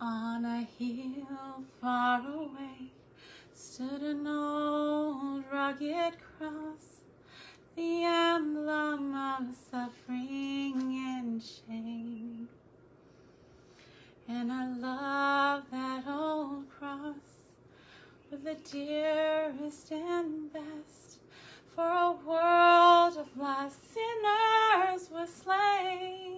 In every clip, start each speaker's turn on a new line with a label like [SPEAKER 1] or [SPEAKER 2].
[SPEAKER 1] On a hill far away stood an old rugged cross, the emblem of suffering and shame. And I love that old cross, where the dearest and best for a world of lost sinners was slain.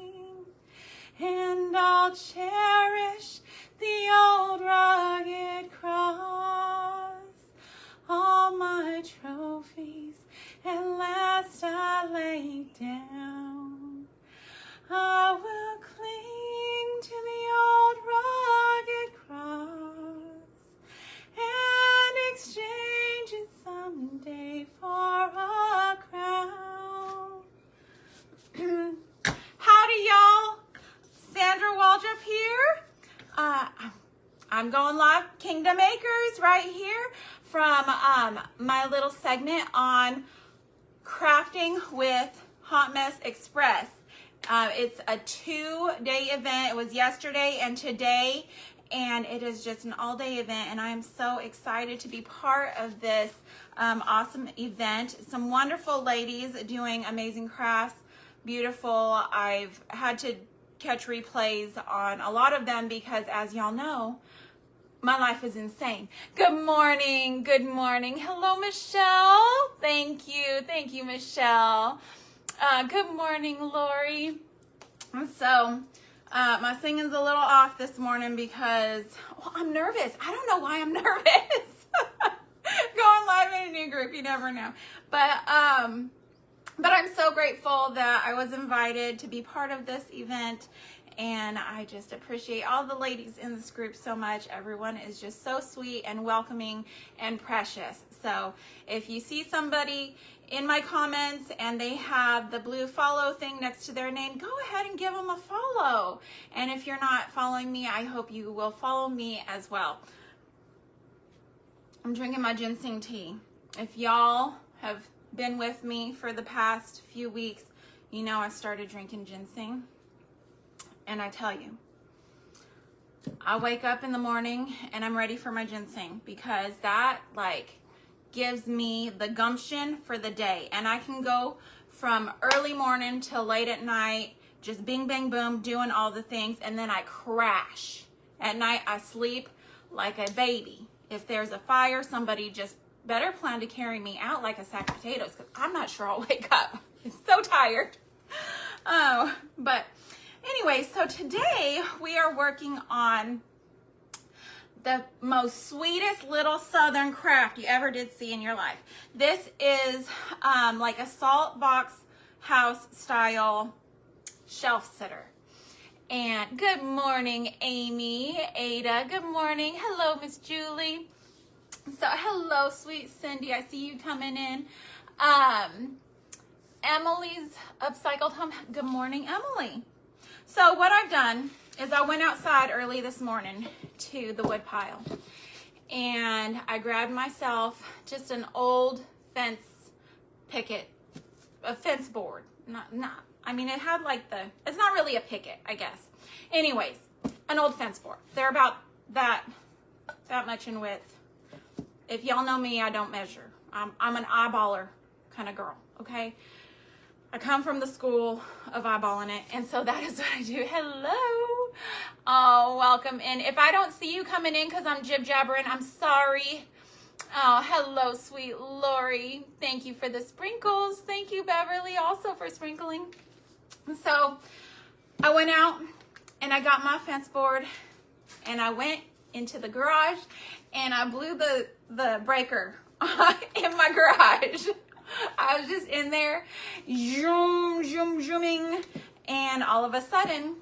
[SPEAKER 1] And I'll cherish the old rugged cross, all my trophies at last I lay down. I will cling to the old rugged cross and exchange it someday for a crown. Howdy, y'all. Sandra Waldrop here. I'm going live, Kingdom Acres, right here from my little segment on crafting with Hot Mess Express. It's a 2-day event. It was yesterday and today, and it is just an all-day event, and I am so excited to be part of this awesome event. Some wonderful ladies doing amazing crafts, beautiful. I've had to catch replays on a lot of them because, as y'all know, my life is insane. Good morning. Good morning. Hello, Michelle. Thank you, Michelle. Good morning, Lori. So, my singing's a little off this morning because, well, I'm nervous. I don't know why I'm nervous. Going live in a new group, you never know. But I'm so grateful that I was invited to be part of this event, and I just appreciate all the ladies in this group so much. Everyone is just so sweet and welcoming and precious. So if you see somebody in my comments and they have the blue follow thing next to their name, go ahead and give them a follow. And if you're not following me, I hope you will follow me as well. I'm drinking my ginseng tea. If y'all have been with me for the past few weeks, you know I started drinking ginseng. And I tell you, I wake up in the morning and I'm ready for my ginseng because that gives me the gumption for the day. And I can go from early morning till late at night, just bing, bang, boom, doing all the things. And then I crash. At night, I sleep like a baby. If there's a fire, somebody just better plan to carry me out like a sack of potatoes because I'm not sure I'll wake up. I'm so tired. Oh, but anyway, so today we are working on the most sweetest little southern craft you ever did see in your life. This is like a salt box house style shelf sitter. And good morning, Amy, Ada. Good morning. Hello, Miss Julie. So hello, sweet Cindy. I see you coming in. Emily's upcycled home. Good morning, Emily. So what I've done is I went outside early this morning to the wood pile, and I grabbed myself just an old fence picket, a fence board. I mean, it had it's not really a picket, I guess. Anyways, an old fence board. They're about that much in width. If y'all know me, I don't measure. I'm an eyeballer kind of girl, okay? I come from the school of eyeballing it, and so that is what I do. Hello. Oh, welcome in. If I don't see you coming in because I'm jib-jabbering, I'm sorry. Oh, hello, sweet Lori. Thank you for the sprinkles. Thank you, Beverly, also for sprinkling. So I went out, and I got my fence board, and I went into the garage, and I blew the breaker in my garage. I was just in there, zooming, and all of a sudden,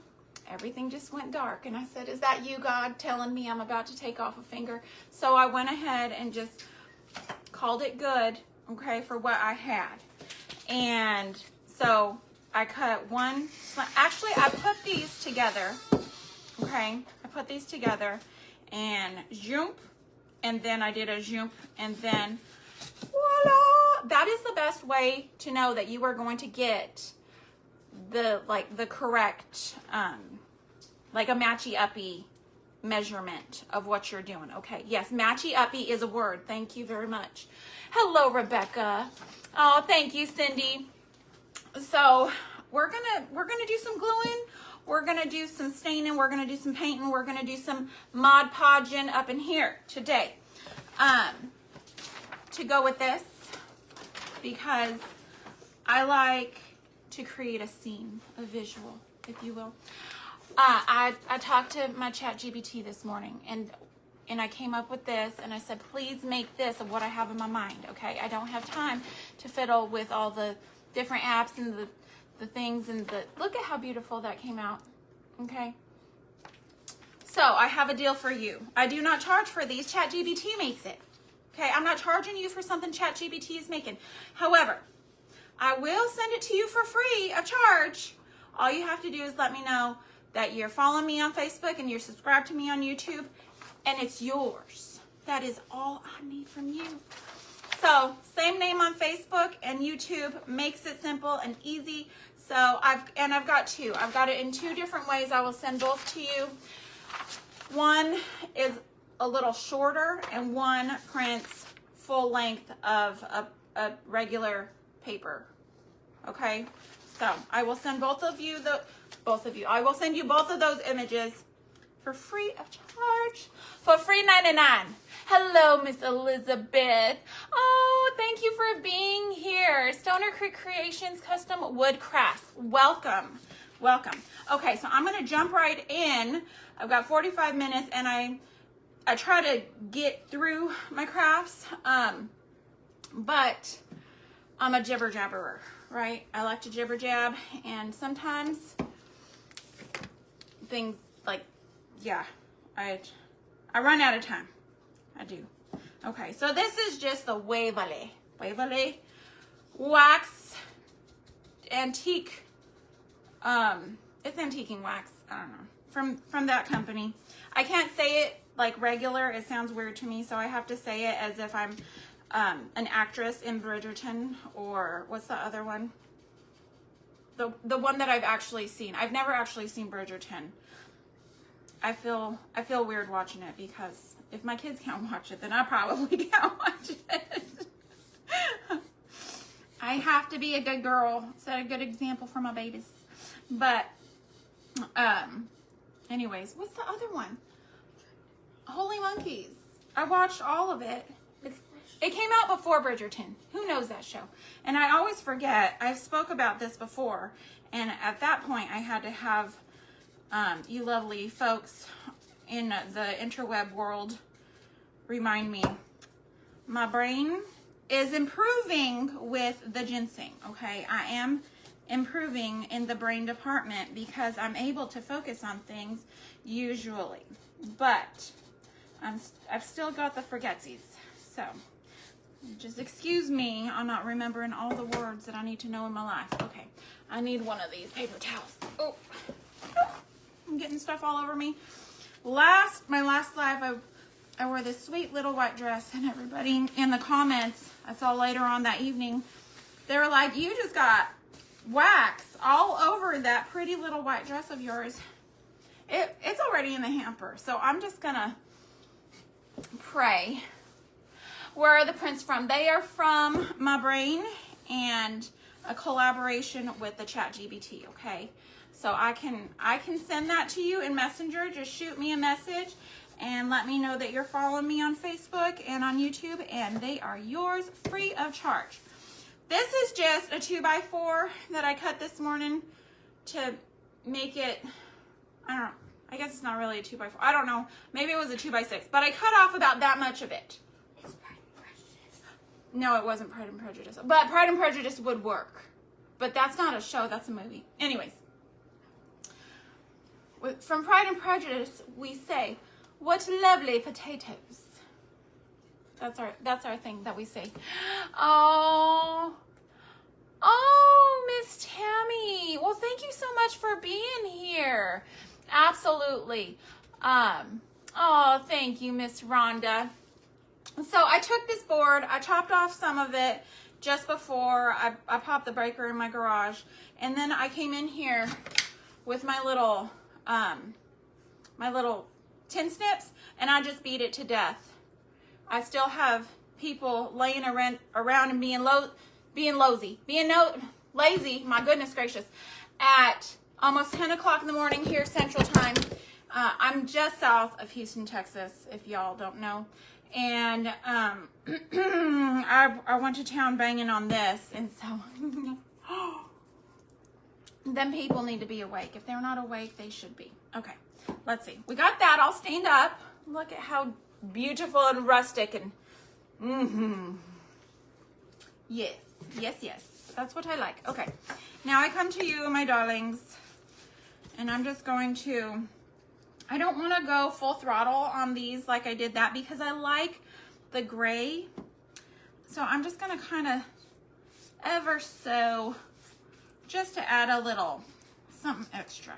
[SPEAKER 1] everything just went dark. And I said, is that you, God, telling me I'm about to take off a finger? So I went ahead and just called it good, okay, for what I had. And so I cut one, actually I put these together, okay? I put these together and zoom, and then I did a zoom, and then voila! That is the best way to know that you are going to get the correct, like a matchy-uppy measurement of what you're doing. Okay, yes, matchy-uppy is a word. Thank you very much. Hello, Rebecca. Oh, thank you, Cindy. So we're gonna do some gluing. We're gonna do some staining. We're gonna do some painting. We're gonna do some Mod Podging up in here today. To go with this, because I like to create a scene, a visual, if you will. I talked to my ChatGPT this morning, and I came up with this, and I said, please make this of what I have in my mind, okay? I don't have time to fiddle with all the different apps and the things, and look at how beautiful that came out, okay? So I have a deal for you. I do not charge for these. ChatGPT makes it, okay? I'm not charging you for something ChatGPT is making. However, I will send it to you for free of charge. All you have to do is let me know that you're following me on Facebook and you're subscribed to me on YouTube, and it's yours. That is all I need from you. So same name on Facebook and YouTube, makes it simple and easy. So I've got two. I've got it in two different ways. I will send both to you. One is a little shorter, and one prints full length of a regular paper. Okay, so I will send both of you. I will send you both of those images for free of charge, for free 99. Hello, Miss Elizabeth. Oh, thank you for being here. Stoner Creek Creations Custom Wood Crafts. Welcome, welcome. Okay, so I'm gonna jump right in. I've got 45 minutes, and I try to get through my crafts, but I'm a jibber jabberer, right? I like to jibber jab, and sometimes things like, yeah, I run out of time. I do. Okay, so this is just the Waverly wax antique. It's antiquing wax. I don't know, from that company. I can't say it like regular. It sounds weird to me, so I have to say it as if I'm an actress in Bridgerton, or what's the other one? The one that I've actually seen. I've never actually seen Bridgerton. I feel weird watching it, because if my kids can't watch it, then I probably can't watch it. I have to be a good girl, set a good example for my babies. But anyways, what's the other one? Holy Monkeys. I watched all of it. It came out before Bridgerton. Who knows that show? And I always forget. I've spoke about this before, and at that point I had to have you lovely folks in the interweb world remind me. My brain is improving with the ginseng, okay? I am improving in the brain department because I'm able to focus on things usually, but I've still got the forgetsies, so just excuse me on not remembering all the words that I need to know in my life. Okay, I need one of these paper towels. Oh, I'm getting stuff all over me. My last live, I wore this sweet little white dress, and everybody in the comments I saw later on that evening, they were like, you just got wax all over that pretty little white dress of yours. It's already in the hamper, so I'm just gonna pray. Where are the prints from? They are from my brain and a collaboration with the ChatGPT, okay? So I can send that to you in Messenger. Just shoot me a message and let me know that you're following me on Facebook and on YouTube, and they are yours free of charge. This is just a 2x4 that I cut this morning to make it, I don't know, I guess it's not really a 2x4. I don't know, maybe it was a 2x6, but I cut off about that much of it.
[SPEAKER 2] It's Pride and Prejudice.
[SPEAKER 1] No, it wasn't Pride and Prejudice, but Pride and Prejudice would work. But that's not a show, that's a movie. Anyways, from Pride and Prejudice, we say, what lovely potatoes. That's our thing that we say. Oh, Miss Tammy. Well, thank you so much for being here. Absolutely. Oh, thank you, Miss Rhonda. So I took this board, I chopped off some of it just before I popped the breaker in my garage, and then I came in here with my little tin snips, and I just beat it to death. I still have people laying around and being lazy, my goodness gracious, at almost 10 o'clock in the morning here Central Time. I'm just south of Houston, Texas, if y'all don't know. And I went to town banging on this, and so them people need to be awake. If they're not awake, they should be. Okay, let's see. We got that all stained up. Look at how beautiful and rustic and yes, yes, yes. That's what I like. Okay, now I come to you, my darlings, and I'm just going to, I don't want to go full throttle on these like I did that because I like the gray. So I'm just going to kind of ever so, just to add a little something extra,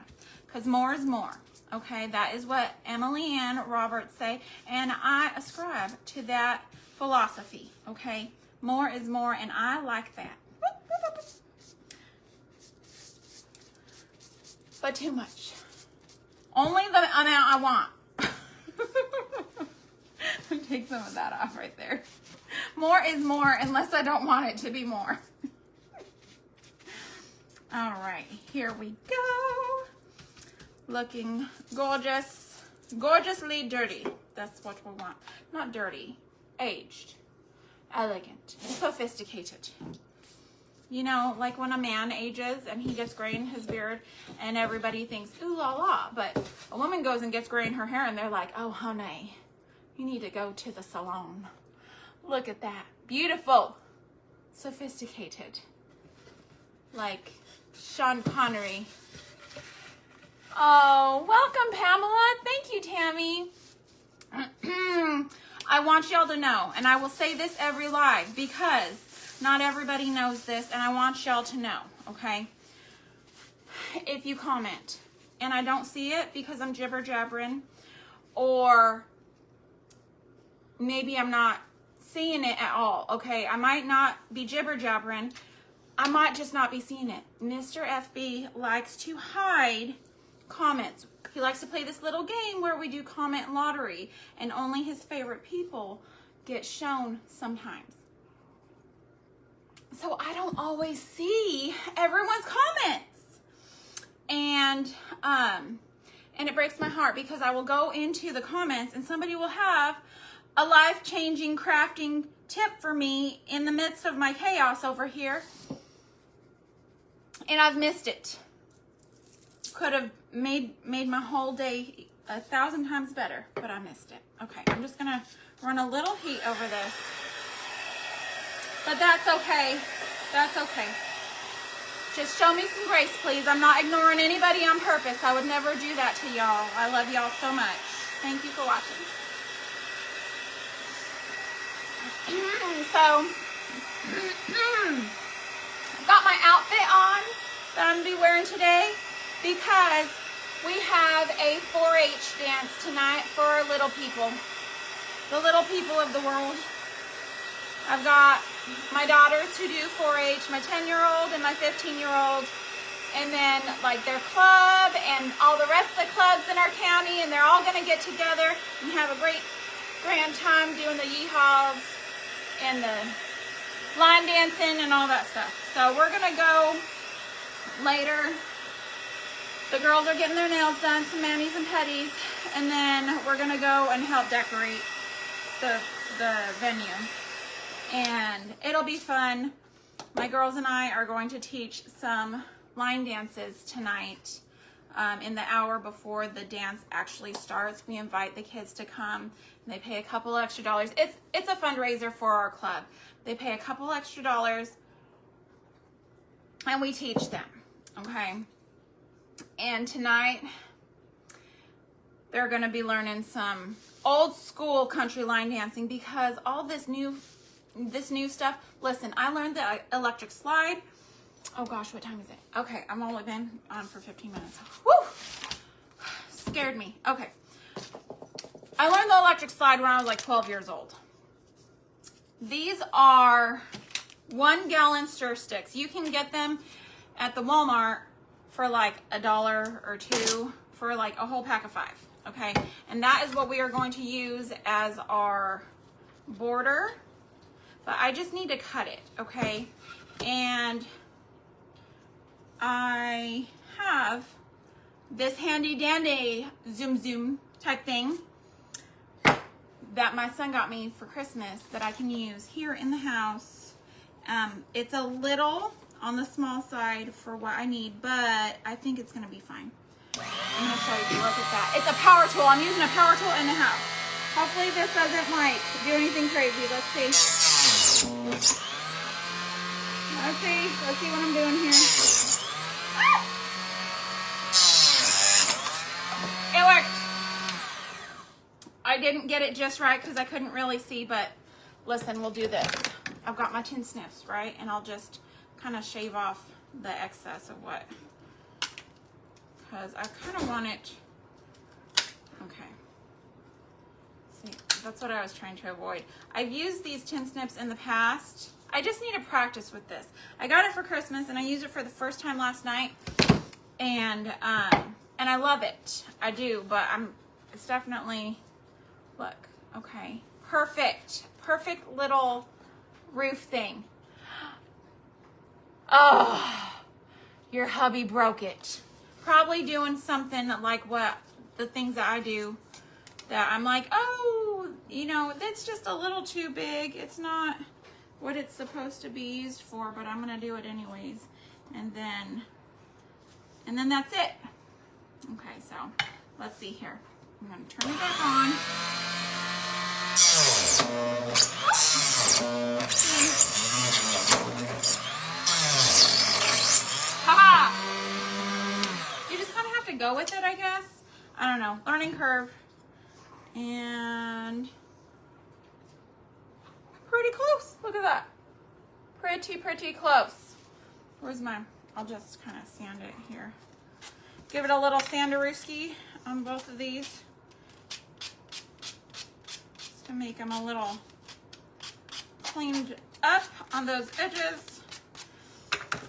[SPEAKER 1] because more is more. Okay, that is what Emily Ann Roberts say, and I ascribe to that philosophy. Okay, more is more, and I like that. But too much. Only the amount I want. Take some of that off right there. More is more unless I don't want it to be more. All right, here we go. Looking gorgeous, gorgeously dirty. That's what we want. Not dirty, aged, elegant, sophisticated. You know, like when a man ages and he gets gray in his beard and everybody thinks, ooh la la, but a woman goes and gets gray in her hair and they're like, oh honey, you need to go to the salon. Look at that, beautiful, sophisticated, like Sean Connery. Oh, welcome Pamela, thank you Tammy. I want y'all to know, and I will say this every live because not everybody knows this, and I want y'all to know, okay? If you comment and I don't see it because I'm jibber jabbering, or maybe I'm not seeing it at all, okay? I might not be jibber jabbering. I might just not be seeing it. Mr. FB likes to hide comments. He likes to play this little game where we do comment lottery, and only his favorite people get shown sometimes. So I don't always see everyone's comments. And it breaks my heart because I will go into the comments and somebody will have a life-changing crafting tip for me in the midst of my chaos over here. And I've missed it. Could have made my whole day 1,000 times better, but I missed it. Okay, I'm just gonna run a little heat over this. But that's okay. That's okay. Just show me some grace, please. I'm not ignoring anybody on purpose. I would never do that to y'all. I love y'all so much. Thank you for watching. So, I've got my outfit on that I'm going to be wearing today because we have a 4-H dance tonight for our little people. The little people of the world. I've got my daughters who do 4-H, my 10-year-old and my 15-year-old, and then like their club and all the rest of the clubs in our county, and they're all going to get together and have a great grand time doing the yeehaws and the line dancing and all that stuff. So we're going to go later. The girls are getting their nails done, some manis and petties, and then we're going to go and help decorate the venue. And it'll be fun. My girls and I are going to teach some line dances tonight in the hour before the dance actually starts. We invite the kids to come. And they pay a couple extra dollars. It's a fundraiser for our club. They pay a couple extra dollars and we teach them, okay? And tonight they're going to be learning some old school country line dancing because all this new stuff. Listen, I learned the electric slide. Oh gosh, what time is it? Okay, I've only been on for 15 minutes. Woo! Scared me. Okay. I learned the electric slide when I was like 12 years old. These are 1-gallon stir sticks. You can get them at the Walmart for like $1 or $2 for like a whole pack of 5. okay? And that is what we are going to use as our border, but I just need to cut it, okay? And I have this handy dandy zoom type thing that my son got me for Christmas that I can use here in the house. It's a little on the small side for what I need, but I think it's gonna be fine. I'm gonna show you, look at that. It's a power tool. I'm using a power tool in the house. Hopefully this doesn't like do anything crazy. Let's see. Let's see what I'm doing here. Ah! It worked. I didn't get it just right because I couldn't really see, but listen, we'll do this. I've got my tin snips, right? And I'll just kind of shave off the excess of what, because I kind of want it, okay. See, that's what I was trying to avoid. I've used these tin snips in the past. I just need to practice with this. I got it for Christmas and I used it for the first time last night, and I love it. I do, but it's definitely, look, okay, perfect little roof thing. Oh, your hubby broke it. Probably doing something like what the things that I do, that I'm like, oh, you know, that's just a little too big. It's not what it's supposed to be used for, but I'm gonna do it anyways. And then that's it. Okay, so let's see here. I'm gonna turn it back on. Haha! You just kind of have to go with it, I guess. I don't know. Learning curve. And pretty close. Look at that. Pretty close. Where's mine? I'll just kind of sand it here. Give it a little sandarooski on both of these, just to make them a little cleaned up on those edges.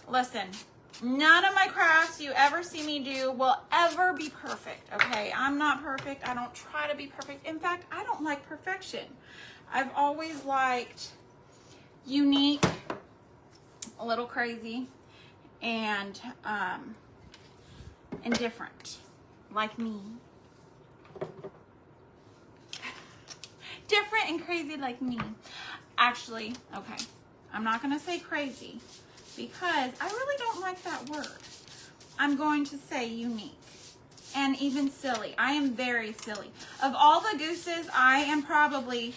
[SPEAKER 1] Listen, none of my crafts you ever see me do will ever be perfect, okay? I'm not perfect. I don't try to be perfect. In fact, I don't like perfection. I've always liked unique, a little crazy, and different, like me. Different and crazy like me. Actually, okay, I'm not gonna say crazy because I really don't like that word. I'm going to say unique and even silly. I am very silly. Of all the gooses, I am probably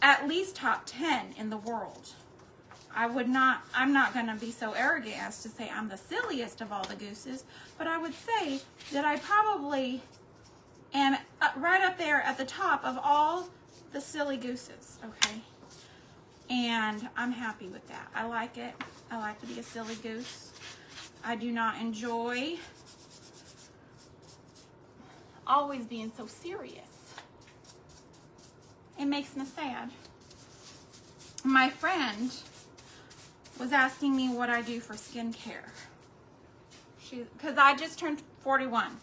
[SPEAKER 1] at least top 10 in the world. I'm not going to be so arrogant as to say I'm the silliest of all the gooses, but I would say that I probably am right up there at the top of all the silly gooses, okay? And I'm happy with that. I like it. I like to be a silly goose. I do not enjoy always being so serious. It makes me sad. My friend was asking me what I do for skincare. Because I just turned 41.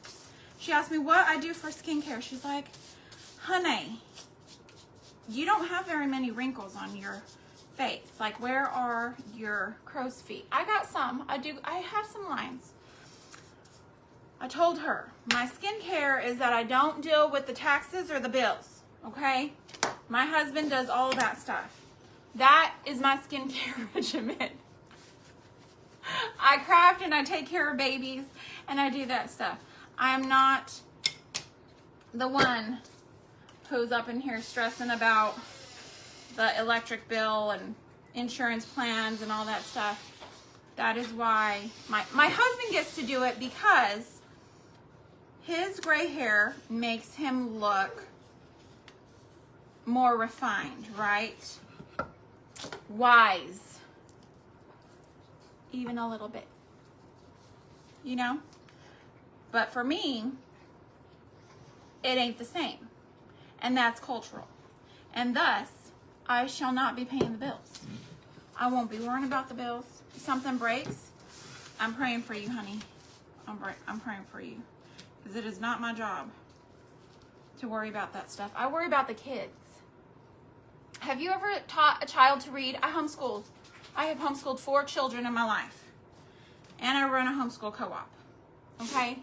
[SPEAKER 1] She asked me what I do for skincare. She's like, honey, you don't have very many wrinkles on your face. Like, where are your crow's feet? I got some. I have some lines. I told her, my skincare is that I don't deal with the taxes or the bills, okay? My husband does all that stuff. That is my skincare regimen. I craft and I take care of babies and I do that stuff. I am not the one who's up in here stressing about the electric bill and insurance plans and all that stuff. That is why my husband gets to do it, because his gray hair makes him look more refined, right? Wise, even a little bit, you know? But for me, it ain't the same, and that's cultural, and thus I shall not be paying the bills. I won't be worrying about the bills. If something breaks, I'm praying for you, honey. I'm praying for you, because it is not my job to worry about that stuff. I worry about the kids. Have you ever taught a child to read? I homeschooled. I have homeschooled 4 children in my life. And I run a homeschool co-op. Okay?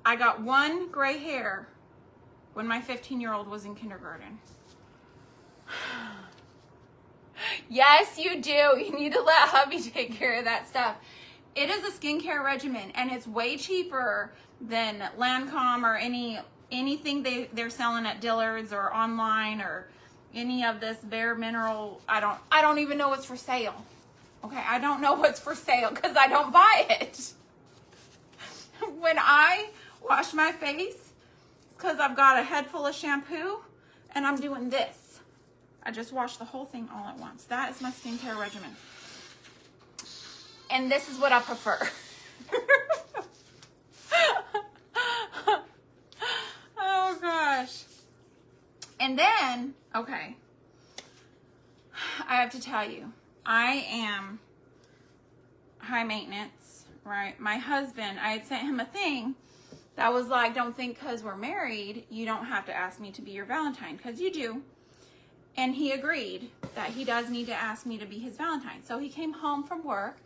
[SPEAKER 1] I got 1 gray hair when my 15-year-old was in kindergarten. Yes, you do. You need to let hubby take care of that stuff. It is a skincare regimen, and it's way cheaper than Lancome or anything they're selling at Dillard's or online or any of this Bare Mineral. I don't even know what's for sale. Okay, I don't know what's for sale because I don't buy it. When I wash my face, it's because I've got a head full of shampoo and I'm doing this. I just wash the whole thing all at once. That is my skincare regimen. And this is what I prefer. Oh gosh. And then, okay, I have to tell you, I am high maintenance, right? My husband, I had sent him a thing that was like, don't think because we're married, you don't have to ask me to be your Valentine, because you do. And he agreed that he does need to ask me to be his Valentine. So he came home from work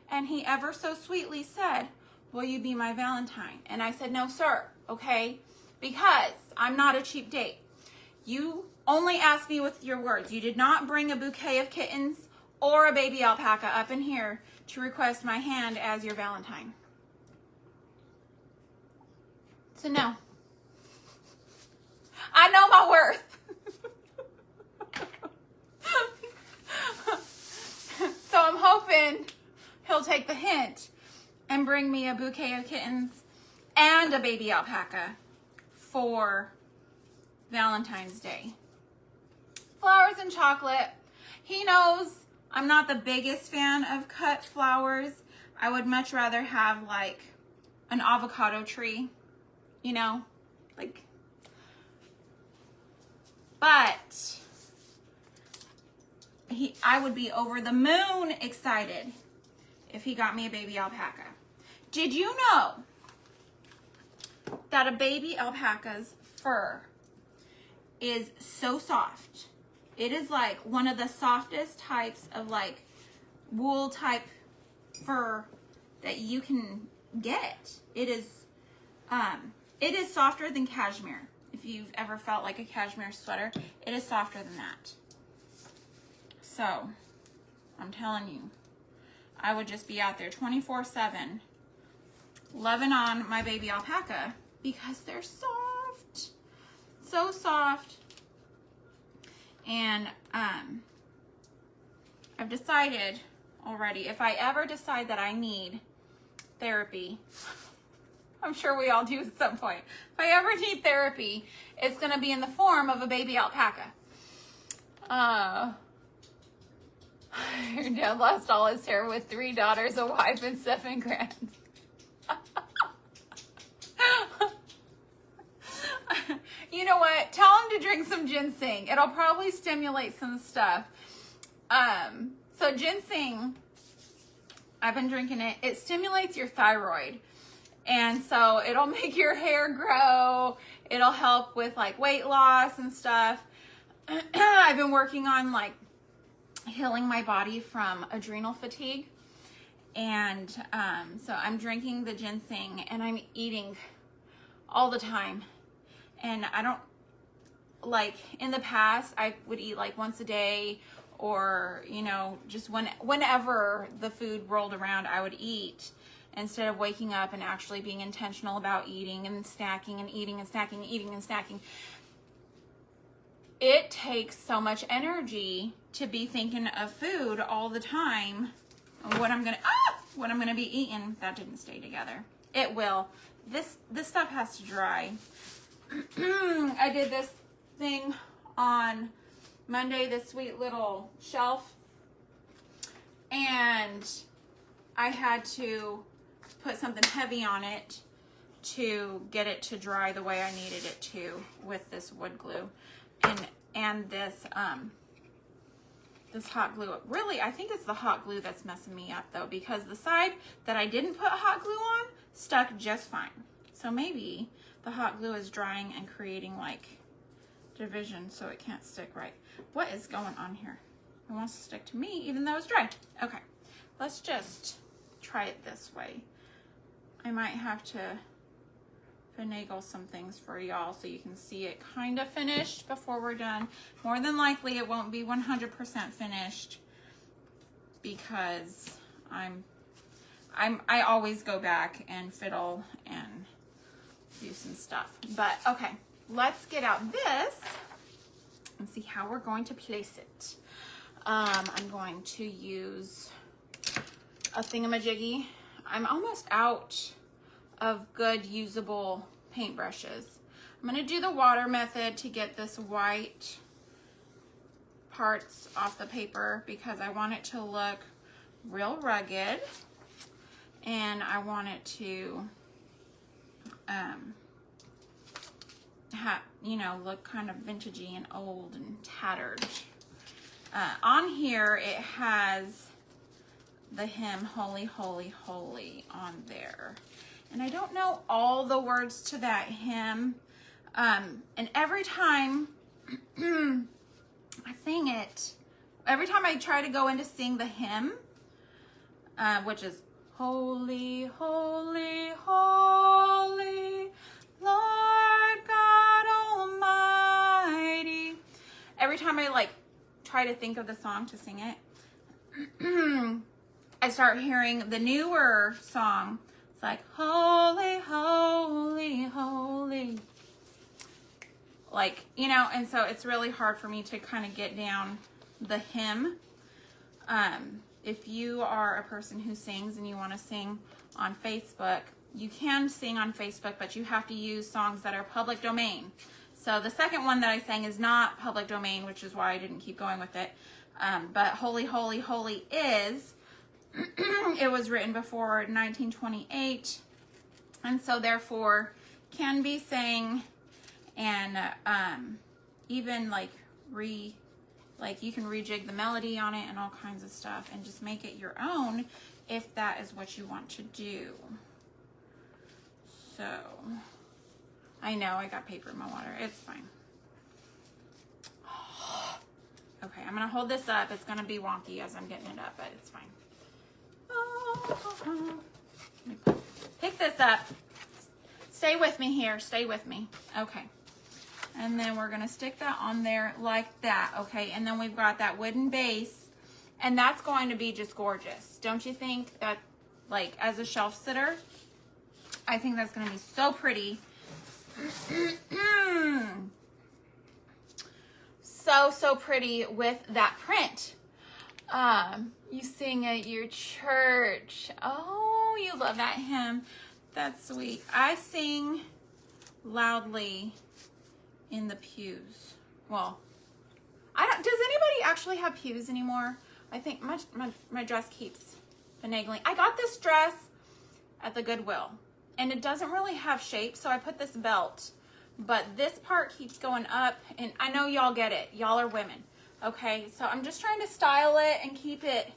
[SPEAKER 1] and he ever so sweetly said, will you be my Valentine? And I said, no, sir, okay? Because I'm not a cheap date. You only asked me with your words. You did not bring a bouquet of kittens or a baby alpaca up in here to request my hand as your Valentine. So no. I know my worth. So I'm hoping he'll take the hint and bring me a bouquet of kittens and a baby alpaca for Valentine's Day. Flowers and chocolate. He knows I'm not the biggest fan of cut flowers. I would much rather have like an avocado tree, you know, like, but I would be over the moon excited if he got me a baby alpaca. Did you know that a baby alpaca's fur is so soft? It is like one of the softest types of like wool type fur that you can get. It is softer than cashmere. If you've ever felt like a cashmere sweater, it is softer than that. So, I'm telling you, I would just be out there 24/7 loving on my baby alpaca because they're soft. So soft. And I've decided already, if I ever decide that I need therapy, I'm sure we all do at some point. If I ever need therapy, it's going to be in the form of a baby alpaca. Your dad lost all his hair with 3 daughters, a wife, and 7 grands. You know what? Tell him to drink some ginseng. It'll probably stimulate some stuff. So ginseng, I've been drinking it. It stimulates your thyroid. And so it'll make your hair grow. It'll help with like weight loss and stuff. I've been working on like healing my body from adrenal fatigue. And so I'm drinking the ginseng and I'm eating all the time. And I don't, like in the past, I would eat like once a day or, you know, just whenever the food rolled around, I would eat instead of waking up and actually being intentional about eating and snacking and eating and snacking and eating and snacking. It takes so much energy to be thinking of food all the time. What I'm gonna be eating. That didn't stay together. It will. This stuff has to dry. I did this thing on Monday, this sweet little shelf, and I had to put something heavy on it to get it to dry the way I needed it to with this wood glue and this this hot glue. Really, I think it's the hot glue that's messing me up though, because the side that I didn't put hot glue on stuck just fine. So maybe the hot glue is drying and creating like division so it can't stick right. What is going on here? It wants to stick to me even though it's dry. Okay, let's just try it this way. I might have to finagle some things for y'all so you can see it kind of finished before we're done. More than likely it won't be 100% finished because I always go back and fiddle and do some stuff. But okay, let's get out this and see how we're going to place it. I'm going to use a thingamajiggy. I'm almost out of good usable paintbrushes. I'm going to do the water method to get this white parts off the paper because I want it to look real rugged and I want it to look kind of vintagey and old and tattered. On here it has the hymn Holy, Holy, Holy on there. And I don't know all the words to that hymn. And every time I sing it, every time I try to go in to sing the hymn, which is Holy, Holy, Holy, Lord God Almighty. Every time I like try to think of the song to sing it, I start hearing the newer song. It's like, holy, holy, holy. Like, and so it's really hard for me to kind of get down the hymn. If you are a person who sings and you want to sing on Facebook, you can sing on Facebook, but you have to use songs that are public domain. So the second one that I sang is not public domain, which is why I didn't keep going with it. But Holy, Holy, Holy is. It was written before 1928, and so therefore can be sang and even you can rejig the melody on it and all kinds of stuff and just make it your own if that is what you want to do. So I know I got paper in my water. It's fine. Okay, I'm gonna hold this up. It's gonna be wonky as I'm getting it up, but it's fine. Pick this up. Stay with me here. Stay with me. Okay. And then we're going to stick that on there like that. Okay. And then we've got that wooden base. And that's going to be just gorgeous. Don't you think that, like, as a shelf sitter? I think that's going to be so pretty. So pretty with that print. You sing at your church. Oh, you love that hymn. That's sweet. I sing loudly in the pews. Well, does anybody actually have pews anymore? I think my dress keeps finagling. I got this dress at the Goodwill and it doesn't really have shape, so I put this belt, but this part keeps going up, and I know y'all get it. Y'all are women. Okay, so I'm just trying to style it and keep it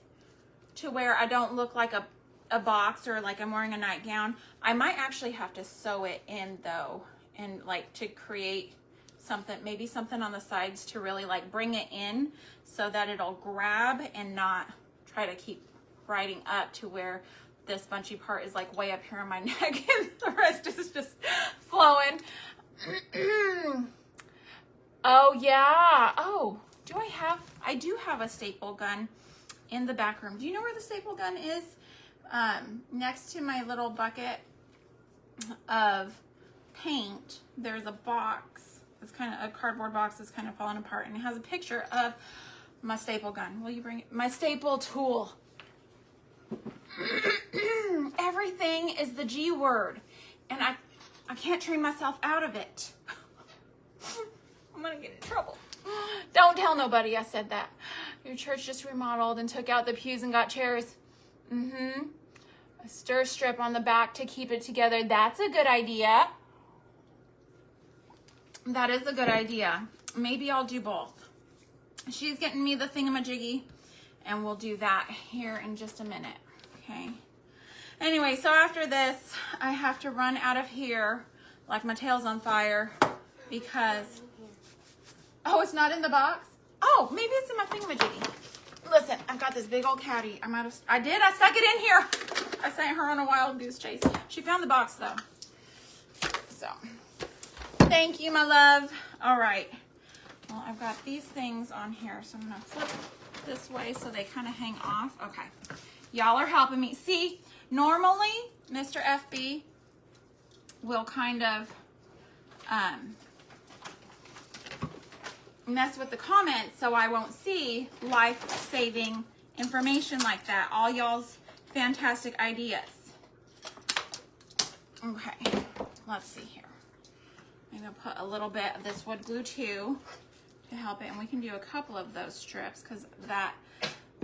[SPEAKER 1] to where I don't look like a box or like I'm wearing a nightgown. I might actually have to sew it in though, and like to create something, maybe something on the sides to really like bring it in so that it'll grab and not try to keep riding up to where this bunchy part is like way up here on my neck and the rest is just flowing. Oh yeah. Oh. I do have a staple gun in the back room. Do you know where the staple gun is? Next to my little bucket of paint, there's a box. It's kind of a cardboard box that's kind of falling apart, and it has a picture of my staple gun. Will you bring it? My staple tool. Everything is the G word, and I can't train myself out of it. I'm gonna get in trouble. Don't tell nobody I said that. Your church just remodeled and took out the pews and got chairs. A stir strip on the back to keep it together. That's a good idea. That is a good idea. Maybe I'll do both. She's getting me the thingamajiggy, and we'll do that here in just a minute. Okay. Anyway, so after this, I have to run out of here like my tail's on fire because, oh, it's not in the box? Oh, maybe it's in my thingamajiggy. Listen, I've got this big old caddy. I stuck it in here. I sent her on a wild goose chase. She found the box though. So, thank you, my love. All right. Well, I've got these things on here, so I'm gonna flip this way so they kind of hang off. Okay. Y'all are helping me. See, normally, Mr. FB will kind of mess with the comments so I won't see life-saving information like that. All y'all's fantastic ideas. Okay, let's see here. I'm gonna put a little bit of this wood glue too to help it, and we can do a couple of those strips because that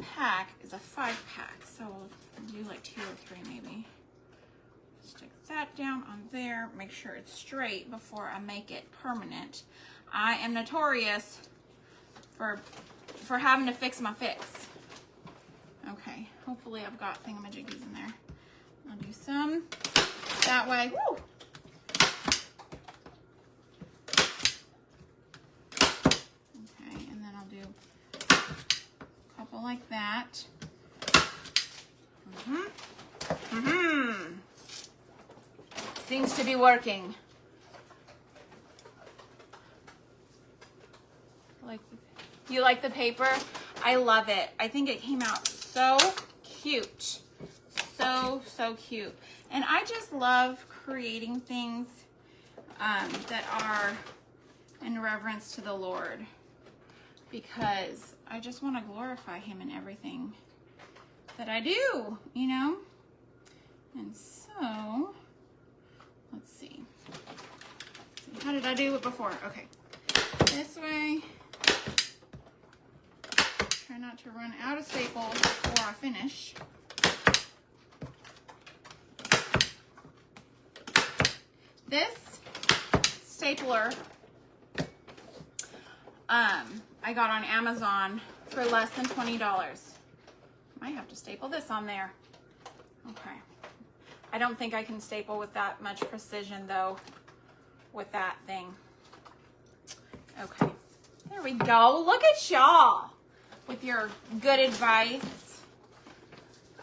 [SPEAKER 1] pack is a 5-pack, so we'll do like 2 or 3 maybe. Stick that down on there, make sure it's straight before I make it permanent. I am notorious for having to fix my fix. Okay, hopefully I've got thingamajiggies in there. I'll do some that way. Woo! Okay, and then I'll do a couple like that. Seems to be working. You like the paper? I love it. I think it came out so cute. So cute. And I just love creating things that are in reverence to the Lord, because I just want to glorify him in everything that I do, you know? And so, let's see. How did I do it before? Okay. This way. Try not to run out of staples before I finish. This stapler I got on Amazon for less than $20. Might have to staple this on there. Okay. I don't think I can staple with that much precision though with that thing. Okay. There we go. Look at y'all with your good advice.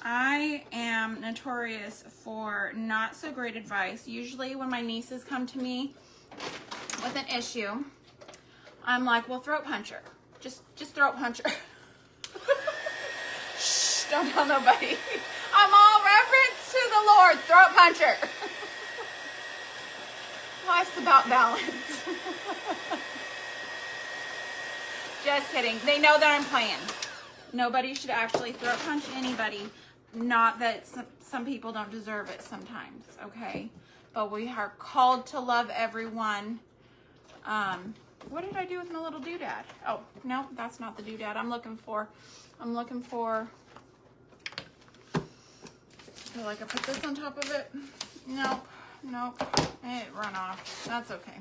[SPEAKER 1] I am notorious for not so great advice. Usually when my nieces come to me with an issue, I'm like, well, throat puncher. Just throat puncher. Shh, don't tell nobody. I'm all reverence to the Lord, throat puncher. Life's about balance. Just kidding. They know that I'm playing. Nobody should actually throat punch anybody. Not that some people don't deserve it sometimes, okay? But we are called to love everyone. What did I do with my little doodad? Oh, no, that's not the doodad I'm looking for. I'm looking for, I feel like I put this on top of it. Nope, it run off. That's okay.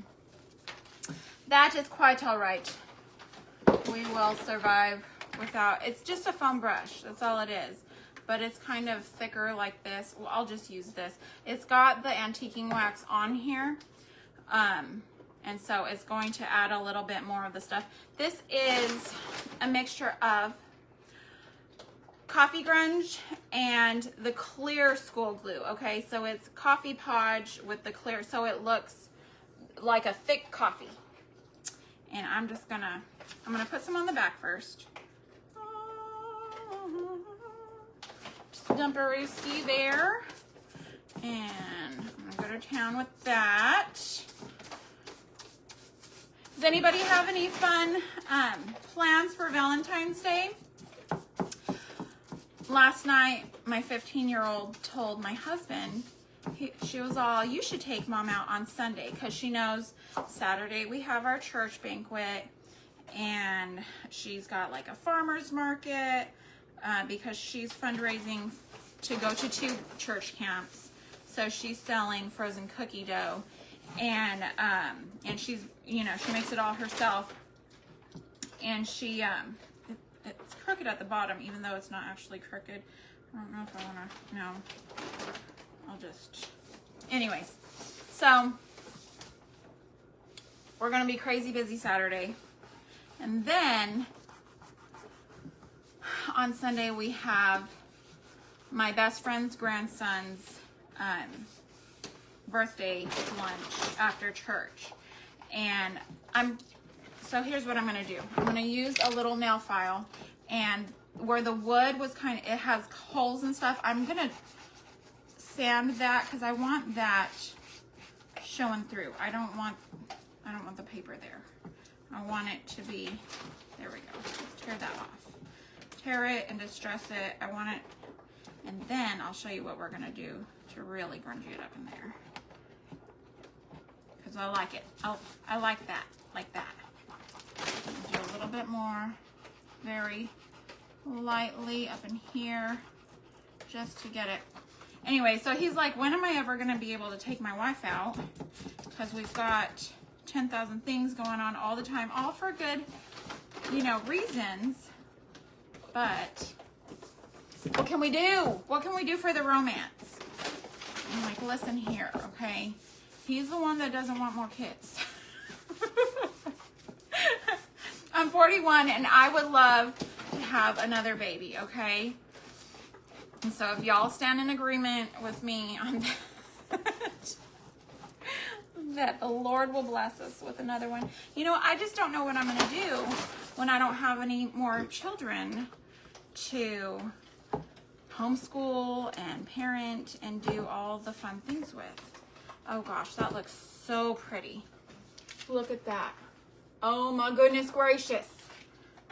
[SPEAKER 1] That is quite all right. We will survive without, it's just a foam brush. That's all it is. But it's kind of thicker like this. Well, I'll just use this. It's got the antiquing wax on here. And so it's going to add a little bit more of the stuff. This is a mixture of coffee grunge and the clear school glue. Okay, so it's coffee podge with the clear, so it looks like a thick coffee. And I'm gonna put some on the back first. Just dump a roosty there. And I'm gonna go to town with that. Does anybody have any fun plans for Valentine's Day? Last night, my 15-year-old told my husband, she was all, you should take mom out on Sunday, because she knows Saturday we have our church banquet, and she's got like a farmer's market, because she's fundraising to go to 2 church camps. So she's selling frozen cookie dough, and she's, you know, she makes it all herself, and she, it's crooked at the bottom, even though it's not actually crooked. I don't know if I wanna, no, I'll just, anyways, so we're gonna be crazy busy Saturday. And then on Sunday we have my best friend's grandson's birthday lunch after church. And so here's what I'm gonna do. I'm gonna use a little nail file, and where the wood was it has holes and stuff, I'm gonna sand that because I want that showing through. I don't want the paper there. I want it to be, there we go. Let's tear that off. Tear it and distress it. I want it, and then I'll show you what we're gonna do to really grunge it up in there. Because I like it. I like that, like that. Do a little bit more, very lightly up in here, just to get it. Anyway, so he's like, when am I ever gonna be able to take my wife out? Because we've got 10,000 things going on all the time, all for good, reasons. But what can we do? What can we do for the romance? I'm like, listen here, okay? He's the one that doesn't want more kids. I'm 41 and I would love to have another baby, okay? And so if y'all stand in agreement with me on that, that the Lord will bless us with another one. I just don't know what I'm going to do when I don't have any more children to homeschool and parent and do all the fun things with. Oh gosh, that looks so pretty. Look at that. Oh my goodness gracious.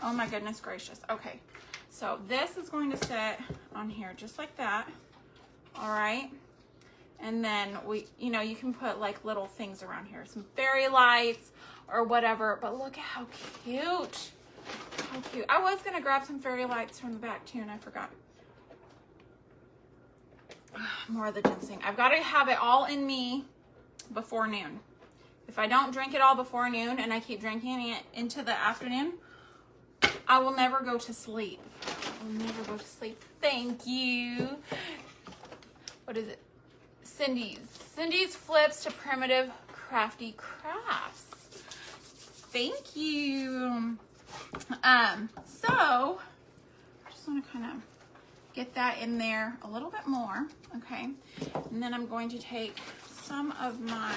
[SPEAKER 1] Oh my goodness gracious. Okay, so this is going to sit on here just like that. All right. And then you can put like little things around here, some fairy lights or whatever, but look at how cute. How cute. I was gonna grab some fairy lights from the back too, and I forgot. More of the ginseng. I've got to have it all in me before noon. If I don't drink it all before noon and I keep drinking it into the afternoon, I will never go to sleep. I will never go to sleep. Thank you. What is it? Cindy's Flips to Primitive Crafty Crafts. Thank you. So I just want to kind of get that in there a little bit more, okay? And then I'm going to take some of my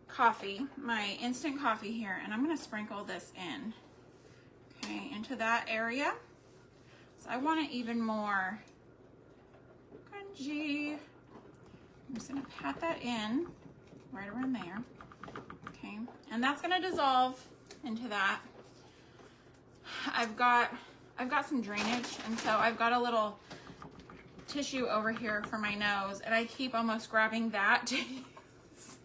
[SPEAKER 1] coffee, my instant coffee here, and I'm going to sprinkle this in, okay, into that area. So I want it even more grungy. I'm just going to pat that in right around there, okay? And that's going to dissolve into that. I've got some drainage, and so I've got a little tissue over here for my nose, and I keep almost grabbing that to use.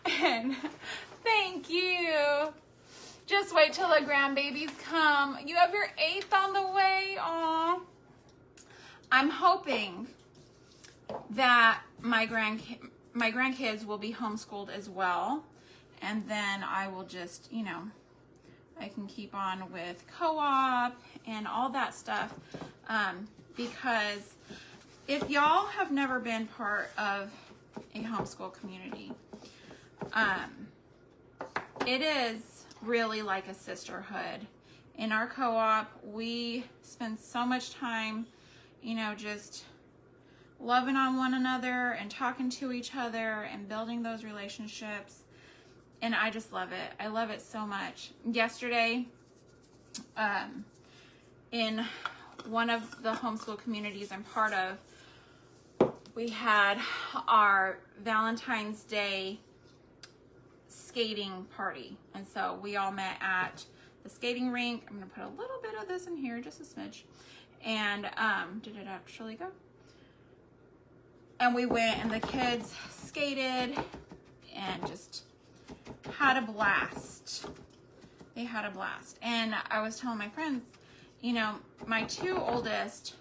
[SPEAKER 1] And thank you. Just wait till the grandbabies come. You have your 8th on the way. Aw. I'm hoping that my grandkids will be homeschooled as well, and then I will just, I can keep on with co-op and all that stuff, because if y'all have never been part of a homeschool community, it is really like a sisterhood. In our co-op, we spend so much time, just loving on one another and talking to each other and building those relationships. And I just love it. I love it so much. Yesterday, in one of the homeschool communities I'm part of, we had our Valentine's Day skating party. And so we all met at the skating rink. I'm going to put a little bit of this in here, just a smidge. And did it actually go? And we went and the kids skated and just had a blast. They had a blast. And I was telling my friends, my 2 oldest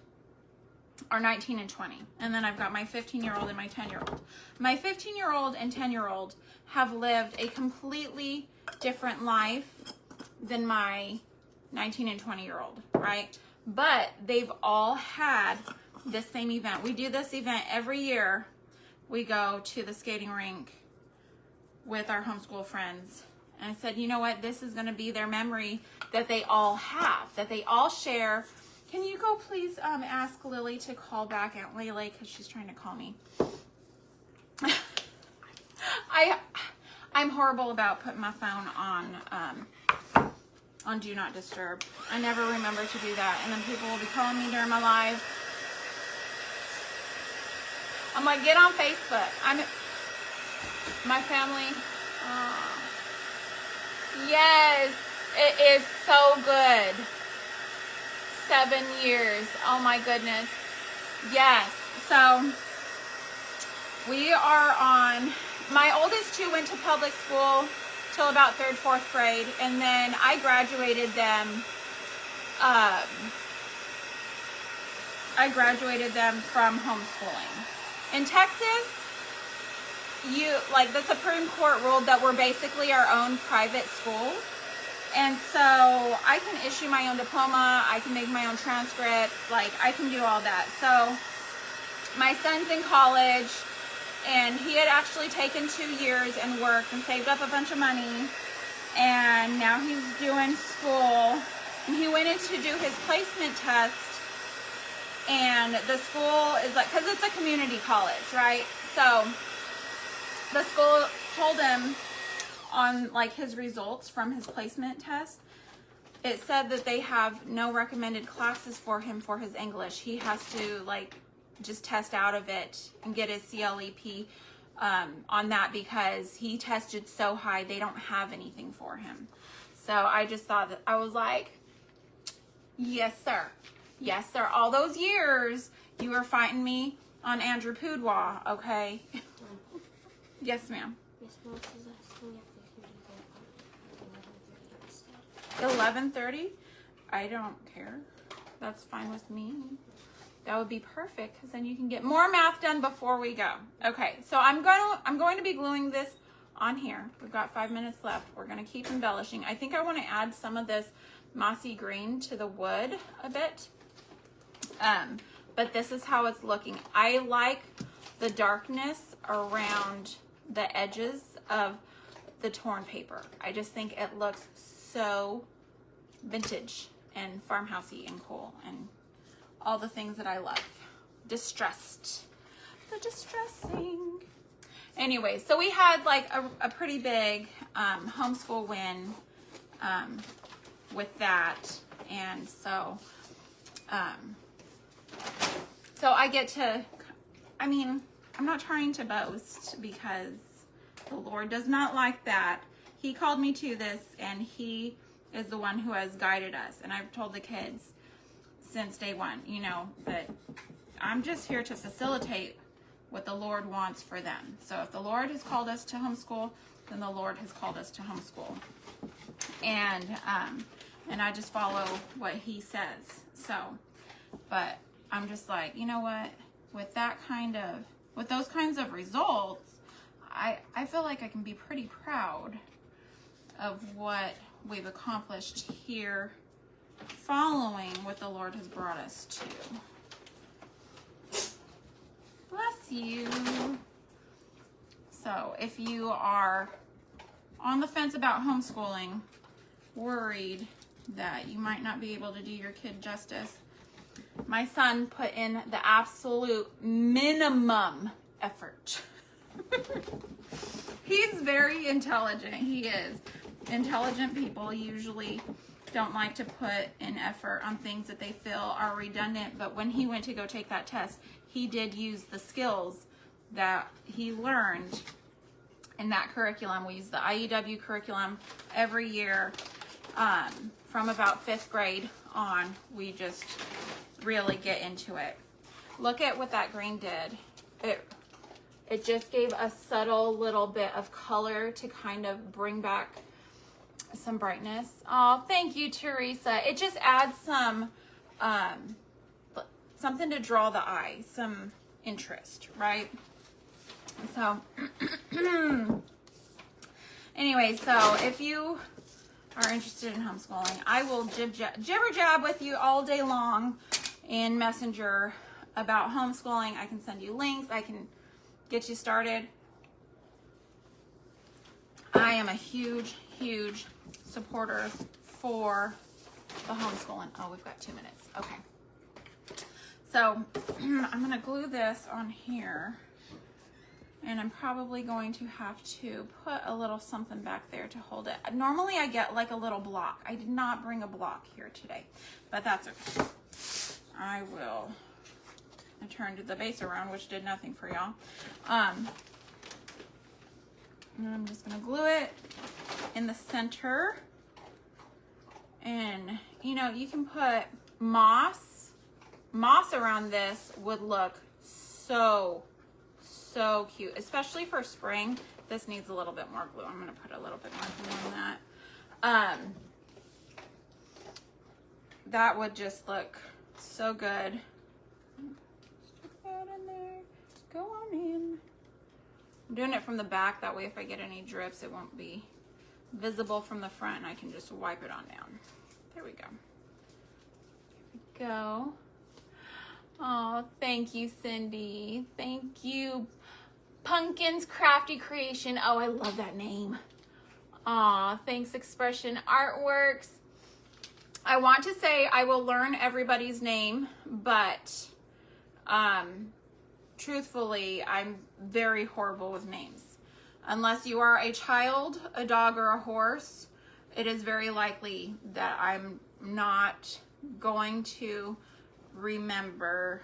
[SPEAKER 1] are 19 and 20. And then I've got my 15-year-old and my 10-year-old. My 15-year-old and 10-year-old have lived a completely different life than my 19 and 20-year-old, right? But they've all had this same event. We do this event every year we go to the skating rink with our homeschool friends. And I said, you know what? This is going to be their memory that they all have, that they all share. Can you go please ask Lily to call back Aunt Lele because she's trying to call me. I'm horrible about putting my phone on Do Not Disturb. I never remember to do that. And then people will be calling me during my live. I'm like, get on Facebook. My family. Yes, it is so good. 7 years. Oh my goodness. Yes. So we are on, my oldest two went to public school till about 3rd, 4th grade. And then I graduated them. From homeschooling. In Texas, the Supreme Court ruled that we're basically our own private school. And so I can issue my own diploma, I can make my own transcripts, I can do all that. So my son's in college, and he had actually taken 2 years and worked and saved up a bunch of money, and now he's doing school. And he went in to do his placement test, and the school is because it's a community college, right? So the school told him on his results from his placement test, it said that they have no recommended classes for him for his English. He has to just test out of it and get his CLEP on that because he tested so high they don't have anything for him. So I just thought that, I was like, yes sir, yes sir. All those years you were fighting me on Andrew Poudwa, okay? Yes ma'am.
[SPEAKER 2] Miss Moss is asking if we can do that at 11:30 instead.
[SPEAKER 1] 11:30? I don't care. That's fine with me. That would be perfect because then you can get more math done before we go. Okay, so I'm going to be gluing this on here. We've got 5 minutes left. We're going to keep embellishing. I think I want to add some of this mossy green to the wood a bit. But this is how it's looking. I like the darkness around the edges of the torn paper. I just think it looks so vintage and farmhousey and cool and all the things that I love. Distressed. The distressing. Anyway, so we had a pretty big homeschool win with that. And so I get to, I'm not trying to boast because the Lord does not like that. He called me to this, and he is the one who has guided us. And I've told the kids since day one, that I'm just here to facilitate what the Lord wants for them. So if the Lord has called us to homeschool, then the Lord has called us to homeschool. And I just follow what he says. So, but I'm just like, you know what? With those kinds of results, I feel like I can be pretty proud of what we've accomplished here following what the Lord has brought us to. Bless you. So if you are on the fence about homeschooling, worried that you might not be able to do your kid justice, my son put in the absolute minimum effort. He's very intelligent. He is. Intelligent people usually don't like to put in effort on things that they feel are redundant, but when he went to go take that test, he did use the skills that he learned in that curriculum. We use the IEW curriculum every year from about 5th grade on. We just really get into it. Look at what that green did. It just gave a subtle little bit of color to kind of bring back some brightness. Oh, thank you, Teresa. It just adds some something to draw the eye, some interest, right? So anyway, so if you are interested in homeschooling, I will jibber jab with you all day long in Messenger about homeschooling. I can send you links. I can get you started. I am a huge, huge supporter for the homeschooling. Oh, we've got 2 minutes. Okay. So I'm gonna glue this on here, and I'm probably going to have to put a little something back there to hold it. Normally I get like a little block. I did not bring a block here today, but that's okay. I turned the base around, which did nothing for y'all. And I'm just gonna glue it in the center. And you know, you can put moss around this would look so cute, especially for spring. This needs a little bit more glue. I'm gonna put a little bit more glue on that. That would just look so good. Stick that in there. Go on in. I'm doing it from the back, that way if I get any drips, it won't be visible from the front, and I can just wipe it on down. There we go. There we go. Oh, thank you, Cindy. Thank you. Pumpkins Crafty Creation. Oh, I love that name. Aw, thanks, Expression Artworks. I want to say I will learn everybody's name, but truthfully, I'm very horrible with names. Unless you are a child, a dog, or a horse, it is very likely that I'm not going to remember.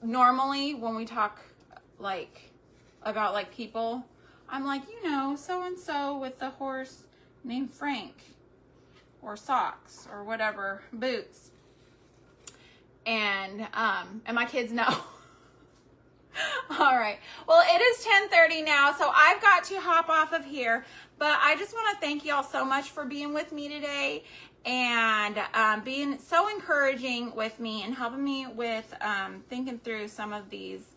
[SPEAKER 1] Normally when we talk about people, I'm like, you know, so-and-so with the horse named Frank, or socks, or whatever, boots. And my kids know. All right. Well, it is 10:30 now, so I've got to hop off of here. But I just want to thank y'all so much for being with me today, and being so encouraging with me and helping me with thinking through some of these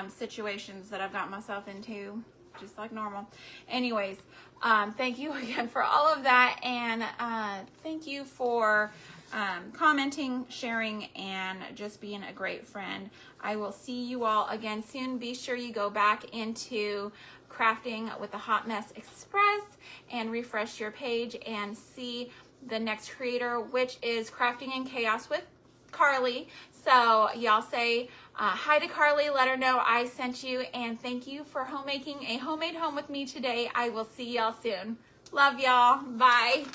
[SPEAKER 1] situations that I've got myself into, just like normal. Anyways, thank you again for all of that, and thank you for commenting, sharing, and just being a great friend. I will see you all again soon. Be sure you go back into Crafting with the Hot Mess Express and refresh your page and see the next creator, which is Crafting in Chaos with Carly. So y'all say hi to Carly, let her know I sent you, and thank you for homemaking a homemade home with me today. I will see y'all soon. Love y'all. Bye.